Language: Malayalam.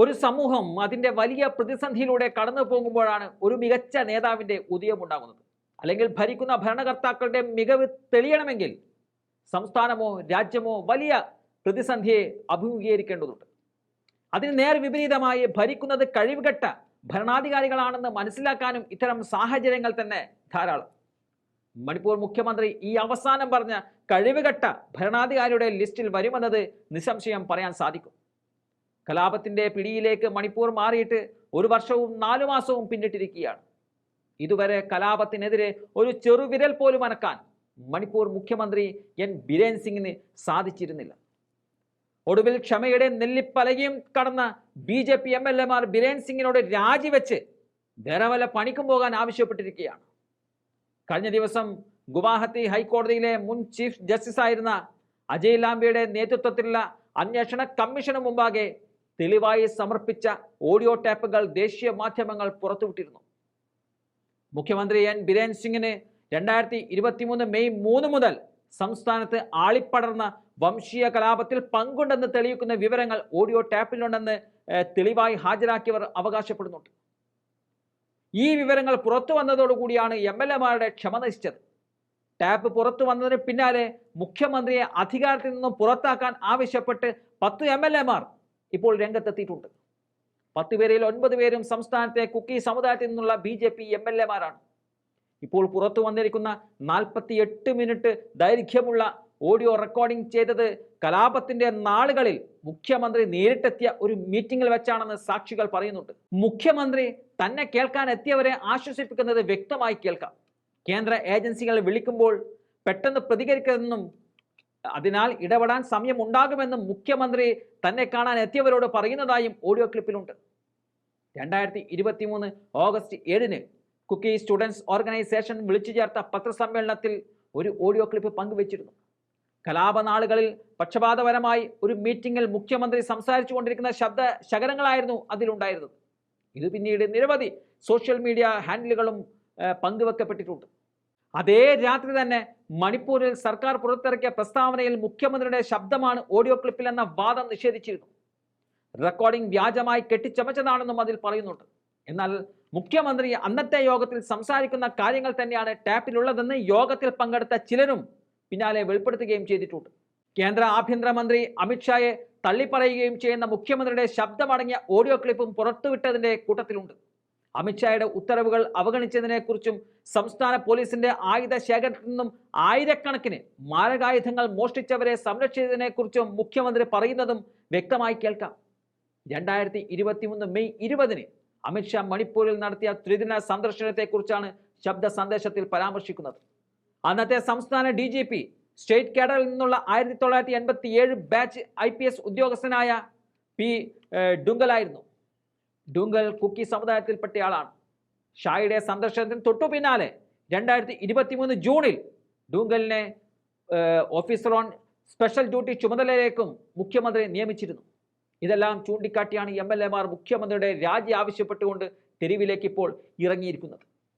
ഒരു സമൂഹം അതിൻ്റെ വലിയ പ്രതിസന്ധിയിലൂടെ കടന്നു പോകുമ്പോഴാണ് ഒരു മികച്ച നേതാവിൻ്റെ ഉദയമുണ്ടാകുന്നത്. അല്ലെങ്കിൽ ഭരിക്കുന്ന ഭരണകർത്താക്കളുടെ മികവ് തെളിയണമെങ്കിൽ സംസ്ഥാനമോ രാജ്യമോ വലിയ പ്രതിസന്ധിയെ അഭിമുഖീകരിക്കേണ്ടതുണ്ട്. അതിന് നേർ വിപരീതമായി ഭരിക്കുന്നത് കഴിവുകെട്ട ഭരണാധികാരികളാണെന്ന് മനസ്സിലാക്കാനും ഇത്തരം സാഹചര്യങ്ങൾ തന്നെ ധാരാളം. മണിപ്പൂർ മുഖ്യമന്ത്രി ഈ അവസാനം പറഞ്ഞ കഴിവുകെട്ട ഭരണാധികാരിയുടെ ലിസ്റ്റിൽ വരുമെന്നത് നിസ്സംശയം പറയാൻ സാധിക്കും. കലാപത്തിന്റെ പിടിയിലേക്ക് മണിപ്പൂർ മാറിയിട്ട് 1 വർഷവും 4 മാസവും പിന്നിട്ടിരിക്കുകയാണ്. ഇതുവരെ കലാപത്തിനെതിരെ ഒരു ചെറുവിരൽ പോലും അനക്കാൻ മണിപ്പൂർ മുഖ്യമന്ത്രി എൻ ബിരേൻ സിംഗിന് സാധിച്ചിരുന്നില്ല. ഒടുവിൽ ക്ഷമയുടെ നെല്ലിപ്പലകയും കടന്ന BJP MLA ബിരേൻ സിംഗിനോട് രാജിവെച്ച് വേറെ വല്ല പണിക്കും പോകാൻ ആവശ്യപ്പെട്ടിരിക്കുകയാണ്. കഴിഞ്ഞ ദിവസം ഗുവാഹത്തി ഹൈക്കോടതിയിലെ മുൻ ചീഫ് ജസ്റ്റിസ് ആയിരുന്ന അജയ് ലാംബയുടെ നേതൃത്വത്തിലുള്ള അന്വേഷണ കമ്മീഷന് മുമ്പാകെ തെളിവായി സമർപ്പിച്ച ഓഡിയോ ടേപ്പുകൾ ദേശീയ മാധ്യമങ്ങൾ പുറത്തുവിട്ടിരുന്നു. മുഖ്യമന്ത്രി എൻ ബിരേൻ സിംഗിന് 2023 മെയ് 3 മുതൽ സംസ്ഥാനത്ത് ആളിപ്പടർന്ന വംശീയ കലാപത്തിൽ പങ്കുണ്ടെന്ന് തെളിയിക്കുന്ന വിവരങ്ങൾ ഓഡിയോ ടാപ്പിലുണ്ടെന്ന് തെളിവായി ഹാജരാക്കിയവർ അവകാശപ്പെടുന്നുണ്ട്. ഈ വിവരങ്ങൾ പുറത്തു വന്നതോടുകൂടിയാണ് MLA ക്ഷമ നശിച്ചത്. ടാപ്പ് പുറത്തു വന്നതിന് പിന്നാലെ മുഖ്യമന്ത്രിയെ അധികാരത്തിൽ നിന്നും പുറത്താക്കാൻ ആവശ്യപ്പെട്ട് 10 MLA ഇപ്പോൾ രംഗത്തെത്തിയിട്ടുണ്ട്. 10 പേരിൽ 9 പേരും സംസ്ഥാനത്തെ കുക്കി സമുദായത്തിൽ നിന്നുള്ള BJP MLA. ഇപ്പോൾ പുറത്തു വന്നിരിക്കുന്ന 48 മിനിറ്റ് ദൈർഘ്യമുള്ള ഓഡിയോ റെക്കോർഡിംഗ് ചെയ്തത് കലാപത്തിന്റെ നാളുകളിൽ മുഖ്യമന്ത്രി നേരിട്ടെത്തിയ ഒരു മീറ്റിംഗിൽ വെച്ചാണെന്ന് സാക്ഷികൾ പറയുന്നുണ്ട്. മുഖ്യമന്ത്രി തന്നെ കേൾക്കാൻ എത്തിയവരെ ആശ്വസിപ്പിക്കുന്നത് വ്യക്തമായി കേൾക്കാം. കേന്ദ്ര ഏജൻസികൾ വിളിക്കുമ്പോൾ പെട്ടെന്ന് പ്രതികരിക്കരുതെന്നും അതിനാൽ ഇടപെടാൻ സമയമുണ്ടാകുമെന്നും മുഖ്യമന്ത്രി തന്നെ കാണാൻ എത്തിയവരോട് പറയുന്നതായും ഓഡിയോ ക്ലിപ്പിലുണ്ട്. 2023 ഓഗസ്റ്റ് 7 കുക്കി സ്റ്റുഡൻസ് ഓർഗനൈസേഷൻ വിളിച്ചു ചേർത്ത പത്രസമ്മേളനത്തിൽ ഒരു ഓഡിയോ ക്ലിപ്പ് പങ്കുവച്ചിരുന്നു. കലാപനാളുകളിൽ പക്ഷപാതപരമായി ഒരു മീറ്റിംഗിൽ മുഖ്യമന്ത്രി സംസാരിച്ചു കൊണ്ടിരിക്കുന്ന ശബ്ദ ശകലങ്ങളായിരുന്നു അതിലുണ്ടായിരുന്നത്. ഇത് പിന്നീട് നിരവധി സോഷ്യൽ മീഡിയ ഹാൻഡിലുകളും പങ്കുവെക്കപ്പെട്ടിട്ടുണ്ട്. അതേ രാത്രി തന്നെ മണിപ്പൂരിൽ സർക്കാർ പുറത്തിറക്കിയ പ്രസ്താവനയിൽ മുഖ്യമന്ത്രിയുടെ ശബ്ദമാണ് ഓഡിയോ ക്ലിപ്പിലെന്ന വാദം നിഷേധിച്ചിരുന്നു. റെക്കോർഡിംഗ് വ്യാജമായി കെട്ടിച്ചമച്ചതാണെന്നും അതിൽ പറയുന്നുണ്ട്. എന്നാൽ മുഖ്യമന്ത്രി അന്നത്തെ യോഗത്തിൽ സംസാരിക്കുന്ന കാര്യങ്ങൾ തന്നെയാണ് ടാപ്പിലുള്ളതെന്ന് യോഗത്തിൽ പങ്കെടുത്ത ചിലരും പിന്നാലെ വെളിപ്പെടുത്തുകയും ചെയ്തിട്ടുണ്ട്. കേന്ദ്ര ആഭ്യന്തരമന്ത്രി അമിത്ഷായെ തള്ളിപ്പറയുകയും ചെയ്യുന്ന മുഖ്യമന്ത്രിയുടെ ശബ്ദമടങ്ങിയ ഓഡിയോ ക്ലിപ്പും പുറത്തുവിട്ടതിന്റെ കൂട്ടത്തിലുണ്ട്. അമിത്ഷായുടെ ഉത്തരവുകൾ അവഗണിച്ചതിനെക്കുറിച്ചും സംസ്ഥാന പോലീസിന്റെ ആയുധ ശേഖരത്തിൽ നിന്നും ആയിരക്കണക്കിന് മാരകായുധങ്ങൾ മോഷ്ടിച്ചവരെ സംരക്ഷിച്ചതിനെക്കുറിച്ചും മുഖ്യമന്ത്രി പറയുന്നതും വ്യക്തമായി കേൾക്കാം. 2023 മെയ് 20 അമിത്ഷാ മണിപ്പൂരിൽ നടത്തിയ ത്രിദിന സന്ദർശനത്തെക്കുറിച്ചാണ് ശബ്ദ സന്ദേശത്തിൽ പരാമർശിക്കുന്നത്. അന്നത്തെ സംസ്ഥാന DGP സ്റ്റേറ്റ് കേഡറിൽ നിന്നുള്ള 1987 ബാച്ച് IPS ഉദ്യോഗസ്ഥനായ P. ഡുംഗലായിരുന്നു. ഡുംഗൽ കുക്കി സമുദായത്തിൽപ്പെട്ടയാളാണ്. ഷായുടെ സന്ദർശനത്തിന് തൊട്ടു പിന്നാലെ 2023 ജൂണിൽ ഡുംഗലിനെ ഓഫീസർ ഓൺ സ്പെഷ്യൽ ഡ്യൂട്ടി ചുമതലയിലേക്കും മുഖ്യമന്ത്രി നിയമിച്ചിരുന്നു. ഇതെല്ലാം ചൂണ്ടിക്കാട്ടിയാണ് MLA മുഖ്യമന്ത്രിയുടെ രാജി ആവശ്യപ്പെട്ടുകൊണ്ട് തെരുവിലേക്ക് ഇപ്പോൾ ഇറങ്ങിയിരിക്കുന്നത്.